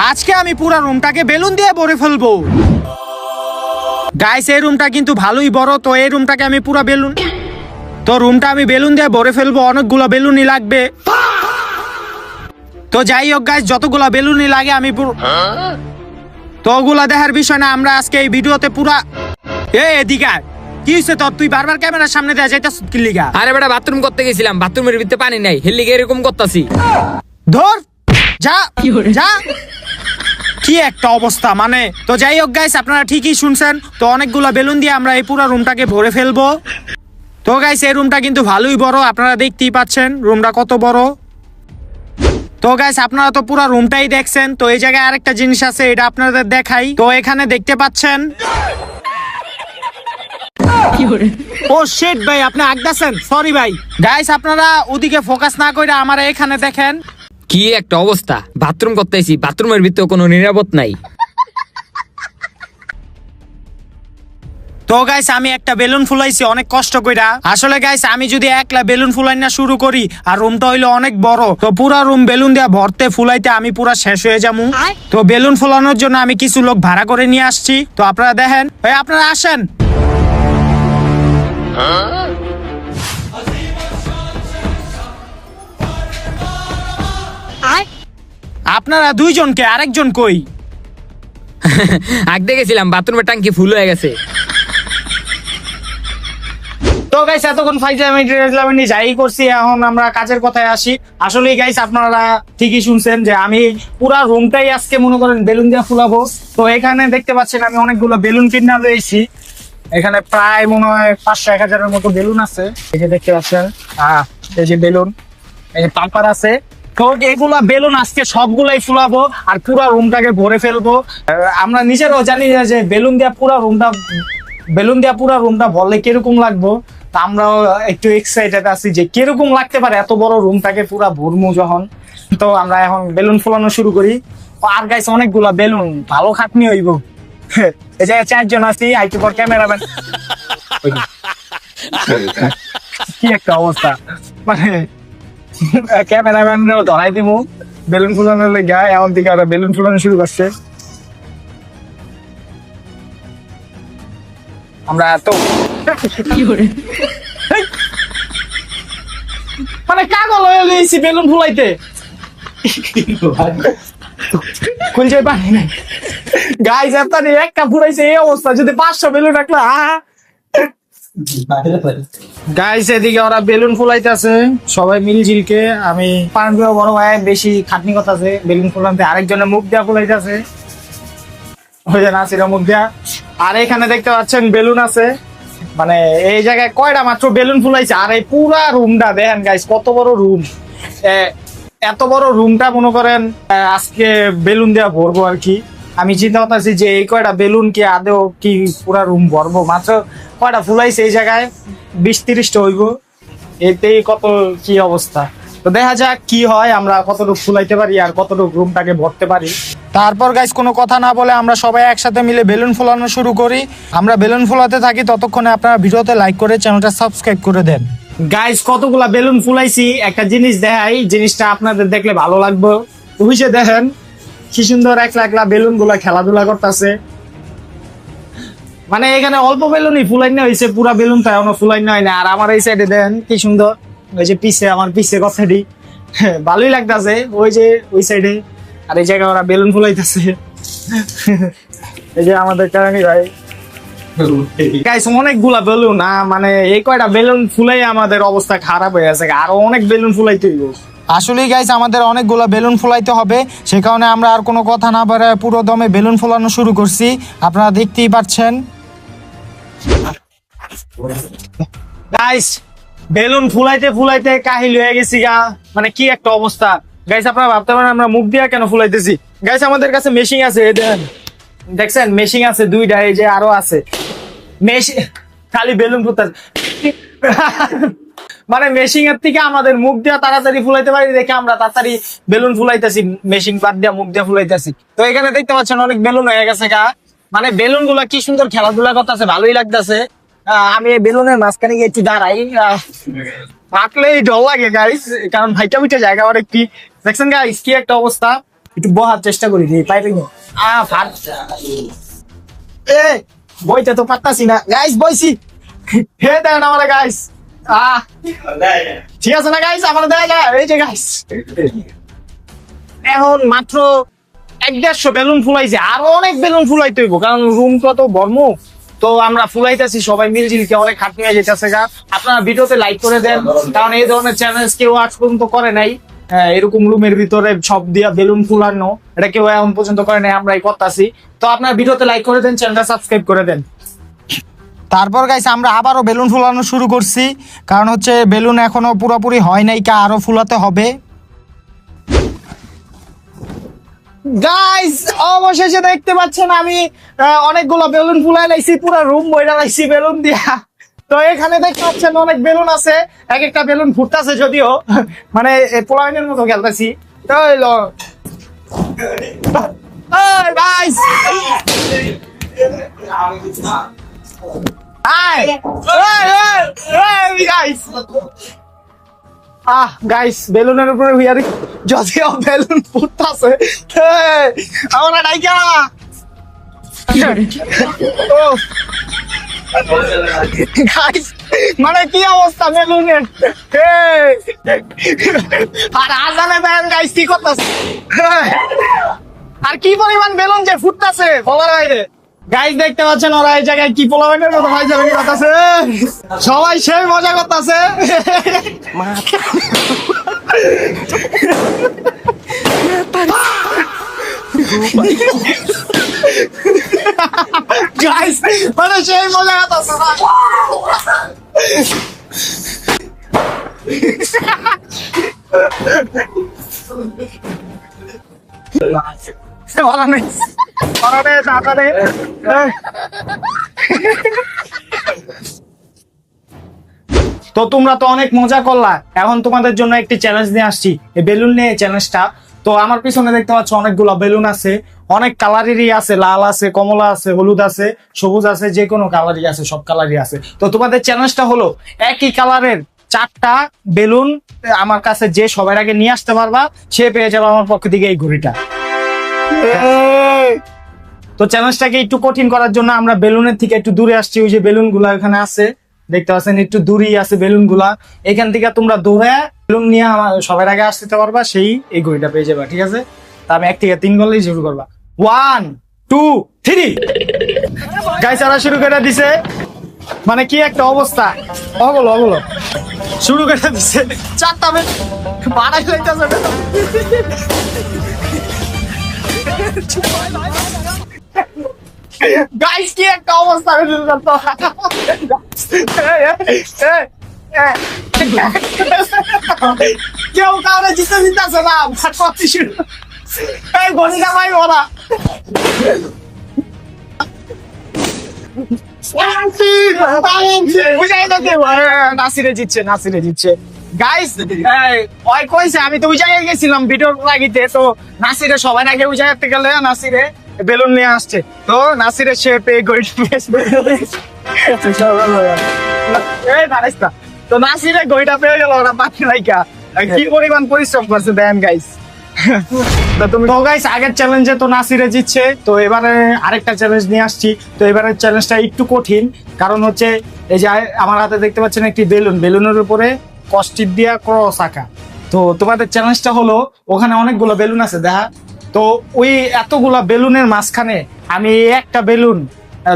আজকে আমি পুরো রুমটাকে বেলুন দিয়ে ভরে ফেলবো। গাইস এই রুমটা কিন্তু ভালোই বড়, তো এই রুমটাকে আমি পুরো বেলুন রুমটা আমি বেলুন দিয়ে ভরে ফেলবো। অনেকগুলো বেলুনই লাগবে। তো যাই হোক গাইস, যতগুলো বেলুনই লাগে আমি তো ওগুলা দেখার বিষয় না, আমরা আজকে এই ভিডিওতে পুরা এদিকে আয়। কি হইছে তোর? তুই বারবার ক্যামেরার সামনে দেয়া যাইতাছ কি লিগা? আরে বেটা বাথরুম করতে গেছিলাম, বাথরুমের ভিতরে পানি নাই, হেলিগে এরকম করতাছি। ধর যা যা, কি একটা অবস্থা মানে। তো যাই হোক গাইস, আপনারা ঠিকই শুনছেন, তো অনেকগুলো বেলুন দিয়ে আমরা এই পুরো রুমটাকে ভরে ফেলবো। তো গাইস এই রুমটা কিন্তু ভালোই বড়, আপনারা দেখতেই পাচ্ছেন রুমটা কত বড়। তো গাইস আপনারা তো পুরো রুমটাই দেখছেন, তো এই জায়গায় আরেকটা জিনিস আছে, এটা আপনাদের দেখাই। তো এখানে দেখতে পাচ্ছেন, ও শিট ভাই, আপনি আগদাছেন, সরি ভাই। গাইস আপনারা ওদিকে ফোকাস না কইরা আমার এখানে দেখেন। কি একটা অবস্থা, বাথরুম করতেছি, বাথরুমের ভিতরে কোনো নিরাপদ নাই। তো গাইস আমি একটা বেলুন ফুলাইছি অনেক কষ্ট কইরা। আসলে গাইস আমি যদি একলা বেলুন ফুলাই না শুরু করি, আর রুমটা হইলো অনেক বড়, তো পুরা রুম বেলুন দিয়া ভরতে ফুলাইতে আমি পুরা শেষ হয়ে যাবো। তো বেলুন ফুলানোর জন্য আমি কিছু লোক ভাড়া করে নিয়ে আসছি। তো আপনারা দেখেন, ভাই আপনারা আসেন। আপনারা দুইজনকে, আরেকজন কই? আগ দেখেছিলাম বাথরুমের টাঙ্কি ফুল হয়ে গেছে। তো গাইস এতক্ষণ ফাইজলামি যাই করছি, এখন আমরা কাজের কথায় আসি। আসলে গাইস আপনারা ঠিকই শুনছেন যে আমি পুরা রুমটাই আজকে মনে করেন বেলুন দিয়ে ফুলাবো। তো এখানে দেখতে পাচ্ছেন আমি অনেকগুলো বেলুন কিনা লয়েছি। এখানে প্রায় মনে হয় 500-1000-এর মতো বেলুন আছে। এই যে দেখতে পাচ্ছেন, এই যে বেলুন, এই যে পাম্পার আছে। তো এগুলা বেলুন আজকে সবগুলাই ফুলাবো আর পুরা রুমটাকে ভরে ফেলবো। আমরা নিজেরাও জানি না যে বেলুন দিয়ে পুরা রুমটা ভরলে কিরকম লাগবো। তা আমরাও একটু এক্সাইটেড আছি যে কিরকম লাগতে পারে এত বড় রুমটাকে পুরা ভরমু যখন। তো আমরা এখন বেলুন ফুলানো শুরু করি। আর গাইস অনেকগুলা বেলুন, ভালো খাটনি হইব। এই জায়গায় 4 জন আছি, আইটি পর ক্যামেরাম্যান। কি একটা অবস্থা মানে, ক্যামেরাম্যান ধরাই দিব বেলুন ফুলানোর লেগে। এমন দিকে ওরা বেলুন ফুলানো শুরু করছে। আমরা তো মানে কাগল হয়ে গেছি বেলুন ফুলাইতে, খুলছে পানি নাই। গাইস আপনাদের একটা ফুলাইছে এই অবস্থা, যদি 500 বেলুন রাখলো। গাইস এদিকে ওরা বেলুন ফুলাইতেছে সবাই মিলঝিলকে। আমি পানগুলো বড় ভাই বেশি খাটনি করতেছে বেলুন ফুলাতে, আরেকজনের মুখ দিয়া ফুলাইতেছে, ওই যে নাসিরা মুখ দিয়া। আর এখানে দেখতে পাচ্ছেন বেলুন আছে, মানে এই জায়গায় কয়টা মাত্র বেলুন ফুলাইছে। আর এই পুরা রুমটা দেখেন গাইস কত বড় রুম। এত বড় রুমটা মনে করেন আজকে বেলুন দেওয়া ভরবো আর কি। আমি চিন্তা করতেছি যে এই কয়টা বেলুন কি আদেও কি পুরা রুম ভরবো। মাত্র কয়টা ফুলাইছে এই জায়গায়, 20-30টা হইব। এতেই কত কি অবস্থা। তো দেখা যাক কি হয়, আমরা কতটুকু ফুলাইতে পারি আর কতটুকু রুমটাকে ভরতে পারি। তারপর গাইস কোনো কথা না বলে আমরা সবাই একসাথে মিলে বেলুন ফোলানো শুরু করি। আমরা বেলুন ফোলাতে থাকি, ততক্ষণে আপনারা ভিডিওতে লাইক করে চ্যানেলটা সাবস্ক্রাইব করে দেন। গাইস কতগুলা বেলুন ফুলাইছি, একটা জিনিস দেখাই, জিনিসটা আপনাদের দেখলে ভালো লাগবে। বুঝে দেখেন কি সুন্দর একলা একলা বেলুন গুলা খেলাধুলা করতেছে। মানে এখানে অল্প বেলুনই ফুলাই না হয়েছে, পুরা বেলুন তাই এখনো ফুলাই না হয় না। আর আমার এই সাইডে দেখেন কি সুন্দর, ওই যে পিছে আমার পিছে কথাটি ভালোই লাগতেছে, ওই যে ওই সাইডে। আর এই জায়গায় ওরা বেলুন ফুলাইতেছে, এই যে আমাদের কারণে ভাই গাইস অনেকগুলা বেলুন না, মানে এই কয়টা বেলুন ফুলাই আমাদের অবস্থা খারাপ হয়ে গেছে। আরো অনেক বেলুন ফুলাইতে হইব। আসলে গাইস আমাদের অনেকগুলো বেলুন ফুলাইতে হবে, সে কারণে আমরা আর কোনো কথা না বলে পুরো দমে বেলুন ফুলানো শুরু করছি। আপনারা দেখতেই পাচ্ছেন গাইস বেলুন ফুলাইতে ফুলাইতে কাহিল হয়ে গেছি গা, মানে কি একটা অবস্থা। গাইস আপনারা ভাবতে পারেন আমরা মুখ দিয়া কেন ফুলাইতেছি। গাইস আমাদের কাছে মেশিন আছে, দেখছেন মেশিন আছে 2টা, এই যে আরো আছে মেশিন, খালি বেলুন ফুটাচ্ছে। মানে মেশিন এর থেকে আমাদের মুখ দিয়া তাড়াতাড়ি ফুলাইতে পারি দেখে আমরা তাড়াতাড়ি বেলুন ফুলাইতেছি, মেশিন বাদ দিয়া মুখ দিয়া ফুলাইতেছি। তো এখানে দেখতে পাচ্ছেন অনেক বেলুন হয়ে গেছে গা, মানে বেলুন গুলা কি সুন্দর খেলাধুলা করতেছে, ভালোই লাগতেছে। আমি এই বেলুনের মাঝখানে গিয়ে একটু দাঁড়াই, হাঁটলেই ডর লাগে গাইস, কারণ ভাইটা বুইটা জায়গা অনেক কি। দেখছেন গাইস কি একটা অবস্থা। একটু বহার চেষ্টা করি রে পাইবে না ফাট এ বইতে তো পারতাছি না গাইস বইছি হে দেন আমার গাইস ঠিক আছে না গাইস আমার দেখা যায় এই যে গাইস এখন মাত্র 150 বেলুন ফুলাইছে আরো অনেক বেলুন ফুলাইতে হইব কারণ রুম কত বর্ম তো আমরা ফুলাইতেছি সবাই মিলজিলকে অনেক খাটনি হয়ে যেতেছে গা আপনারা ভিডিওতে লাইক করে দেন কারণ এই ধরনের চ্যালেঞ্জ কেউ আজ পর্যন্ত করে নাই এরকম রুমের ভিতরে সব দিয়া বেলুন ফুলানো এটা কেউ এখন পর্যন্ত করে নাই আমরাই করতেছি তো আপনারা ভিডিওতে লাইক করে দেন চ্যানেলটা সাবস্ক্রাইব করে দেন তারপর গাইস আমরা আবারও বেলুন ফুলানো শুরু করছি কারণ হচ্ছে বেলুন এখনো পুরোপুরি হয় নাই কা আরো ফুলাতে হবে গাইস অবশেষে দেখতে পাচ্ছেন আমি অনেকগুলো বেলুন ফুলাই লাইছি পুরো রুম বইরা লাইছি বেলুন দিয়া তো এখানে দেখতে পাচ্ছেন অনেক বেলুন আছে এক একটা বেলুন ফুটতাছে যদিও মানে পোলাইনের মতো খেলতেছি তো হইলো গাইস গাইস গাইস বেলুনের উপরে হুইয়ারি যদিও বেলুন ফুটতাছে আমরা ডাইকা গাইস মানে কি অবস্থা বেলুনের আর আজানে দেন গাইস কি করতেছে আর কি পরিমাণ বেলুন যে ফুটতাছে বলার বাইরে গাইস দেখতে পাচ্ছেন ওরা এই জায়গায় কি পোলাবেনের মতো ভাই যাবে করতেছে সবাই সেই মজা করতেছে গাইস মানে সেই মজা করতেছে ওরা নেই তো তোমরা তো অনেক মজা করলা এখন তোমাদের জন্য একটি চ্যালেঞ্জ নিয়ে আসছি এই বেলুন নিয়ে চ্যালেঞ্জটা তো আমার পিছনে দেখতে পাচ্ছ অনেকগুলো বেলুন আছে অনেক কালারেরই আছে লাল আছে কমলা আছে হলুদ আছে সবুজ আছে যে কোনো কালারই আছে সব কালারই আছে তো তোমাদের চ্যালেঞ্জটা হলো একই কালারের 4টা বেলুন আমার কাছে যে সবার আগে নিয়ে আসতে পারবা সে পেয়ে যাবে আমার পক্ষ থেকে এই ঘড়িটা তো চ্যালেঞ্জটাকে একটু কঠিন করার জন্য আমরা বেলুনের থেকে একটু দূরে আসছি ওই যে বেলুন গুলা এখানে আছে দেখতে পাচ্ছেন একটু দূরেই আছে বেলুন গুলা এখান থেকে তোমরা দৌড়ে বেলুন নিয়ে সবার আগে আসতে পারবা সেই এই ঘড়িটা পেয়ে যাবা ঠিক আছে তা আমি 1 থেকে 3 বললেই শুরু করবা 1 2 3 গাইস আরা শুরু করে দিছে মানে কি একটা অবস্থা অগলো শুরু করে দিছে 4টা বাড়াই লাইতাছে গাইস কি একটা অবস্থা কেউ কাউরে জিতে দিতেছে না এই গণিকা ভাই ওরা নাসিরে জিতছে গাইস ওই কইছে আমি তো ওই জায়গায় গেছিলাম ভিডিও লাগিতে তো নাসিরে সবাই আগে ওই জায়গাতে গেলে নাসিরে বেলুন নিয়ে আসছে তো নাসিরের শেপে তো নাসিরে গইটা পেয়ে গেল ওরা বাকি লাইকা কি পরিমাণ পরিশ্রম করছে দেন গাইস তো গাইস আগের চ্যালেঞ্জে তো নাসিরে জিতছে তো এবারে আরেকটা চ্যালেঞ্জ নিয়ে আসছি তো এবারের চ্যালেঞ্জটা একটু কঠিন কারণ হচ্ছে এই যে আমার হাতে দেখতে পাচ্ছেন একটি বেলুনের উপরে কস্টিপ দিয়া ক্রস আঁকা তো তোমাদের চ্যালেঞ্জটা হলো ওখানে অনেকগুলো বেলুন আছে দেখা তো ওই এতগুলা বেলুনের মাঝখানে আমি একটা বেলুন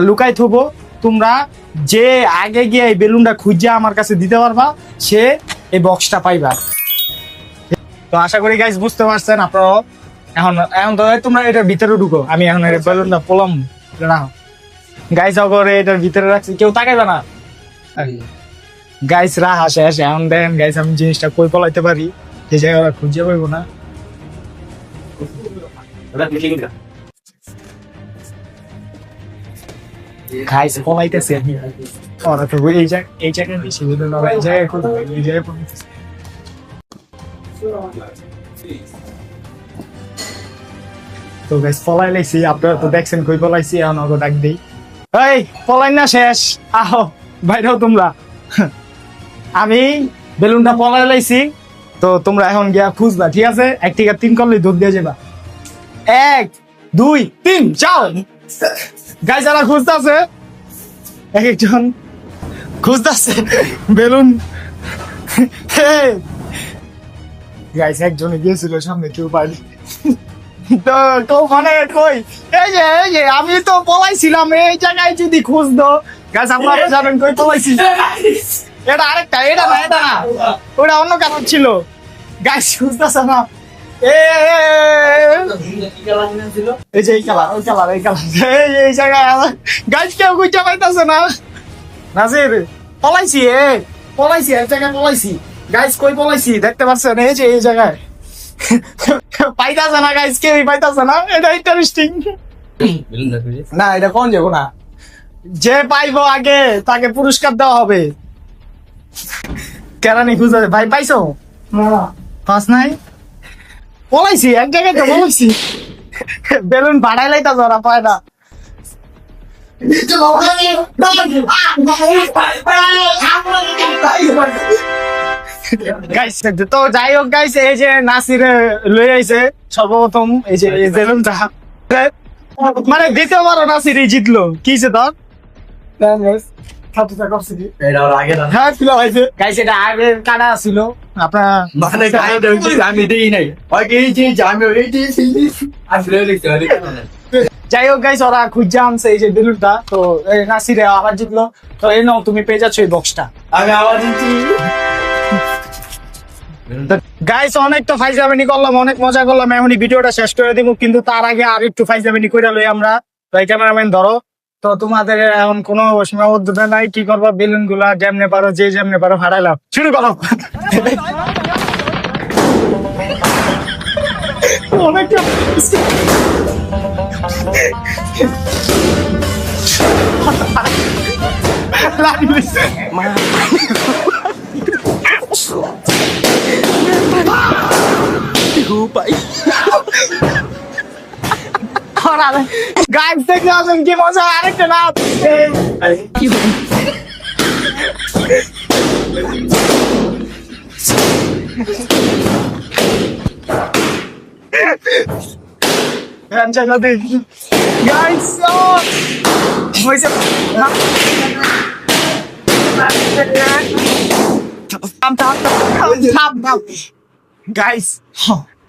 লুকাই থবো তোমরা যে আগে গিয়ে এই বেলুনটা খুঁজে আমার কাছে দিতে পারবা সে এই বক্সটা পাইবা তো আশা করি গাইস বুঝতে পারছেন আপনারা এখন তো তোমরা এটার ভিতরে ঢুকো আমি এখন বেলুনটা পলাম রাখো গাইস অগরে এটার ভিতরে রাখছি কেউ তাকাইবে না গাইস রাহা শেষ এখন দেন গাইস আমি জিনিসটা কই পলাইতে পারি যে জায়গায় খুঁজে পাইবো না গাইস পলাইতেছি আমি ওরা তো এই জায়গায় বেশি বুঝলো না এই জায়গায় তো গাইস পলাই লাইছি আপনারা তো দেখছেন কই পলাইছি এখন ওকে ডাক দেই এই পলাই না শেষ আহো বাইরেও তোমরা আমি বেলুনটা পলাই লাইছি তো তোমরা এখন গিয়া খুঁজবা ঠিক আছে 1 থেকে 3 করলে দুধ দিয়ে যাবা 1 2 3 যাও গাইস যারা খুঁজতেছে এক একজন খুঁজতেছে বেলুন গাইস একজনে গিয়েছিল সামনে কেউ পাইনি তো তো মানে কই এই যে আমি তো পলাইছিলাম এই জায়গায় যদি খুঁজতো গাইস আপনারা জানেন কই পলাইছি এটা আরেকটা এটা না ওটা অন্য কারণ ছিল গাইস খুঁজতেছে না এই যে এই কালার এই জায়গায় গাইস কেউ খুঁজতে পাইতেছে না নাজির পলাইছি এক জায়গায় পলাইছি গাইস কই পলাইছি দেখতে পাচ্ছেন এই যে এই জায়গায় পাইতাছে না গাইস কেউই পাইতাছে না এটা ইন্টারেস্টিং না এটা কোন যাবো না যে পাইবো আগে তাকে পুরস্কার দেওয়া হবে কেরানি খুঁজে ভাই পাইছো পাস নাই পলাইছি এক জায়গায় তো পলাইছি বেলুন ভাড়াই লাইতাছে ওরা পায় না গাইস তো যাই হোক গাইস এই যে নাসির লই আইছে সর্বপ্রথম এই যে এই বেলুনটা মানে দ্বিতীয়বারও নাসির জিতলো কিছে তোর হ্যাঁ ছিল হয়েছে গাইস এটা আগে কাটা ছিল আপনার আমি দিই নাই যাই হোক গাইস ওরা খুঁজে আনছে এই যে বেলুনটা তো এই নাসিরে আবার জিতলো তো এই নাও তুমি পেয়ে যাচ্ছ এই বক্সটা আমি আবার দিচ্ছি গাইস অনেক তো ফাইজামিনি করলাম অনেক মজা করলাম এখনই ভিডিওটা শেষ করে দিব কিন্তু তার আগে আর একটু ফাইজামিনি করে লই আমরা তো এই ক্যামেরাম্যান ধরো তো তোমাদের এখন কোনো সীমাবদ্ধতা নাই কি করবা বেলুন গুলা যেমনে পারো যে যেমনে পারো হারাইলাম শুরু করো অনেকটা গাইস দেখতে আসেন কি মজা আরেকটা না গাইস হয়েছে গাইস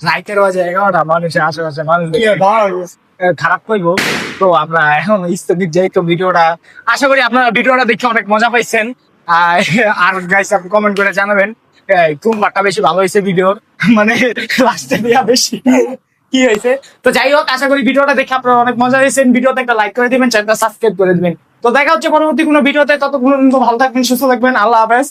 রাইতের বাজে 11টা মানুষের আশেপাশে মানুষ খারাপ করবো তো আমরা এখন স্থগিত যাই তো ভিডিওটা আশা করি আপনারা ভিডিওটা দেখে অনেক মজা পাইছেন আর গাইস আপনি কমেন্ট করে জানাবেন কোন পার্টটা বেশি ভালো হয়েছে ভিডিওর মানে লাস্টে দেওয়া বেশি কি হয়েছে তো যাই হোক আশা করি ভিডিওটা দেখে আপনারা অনেক মজা হয়েছেন ভিডিওতে একটা লাইক করে দিবেন চ্যানেলটা সাবস্ক্রাইব করে দিবেন তো দেখা হচ্ছে পরবর্তী কোনো ভিডিওতে ততক্ষণ পর্যন্ত ভালো থাকবেন সুস্থ থাকবেন আল্লাহ হাফেজ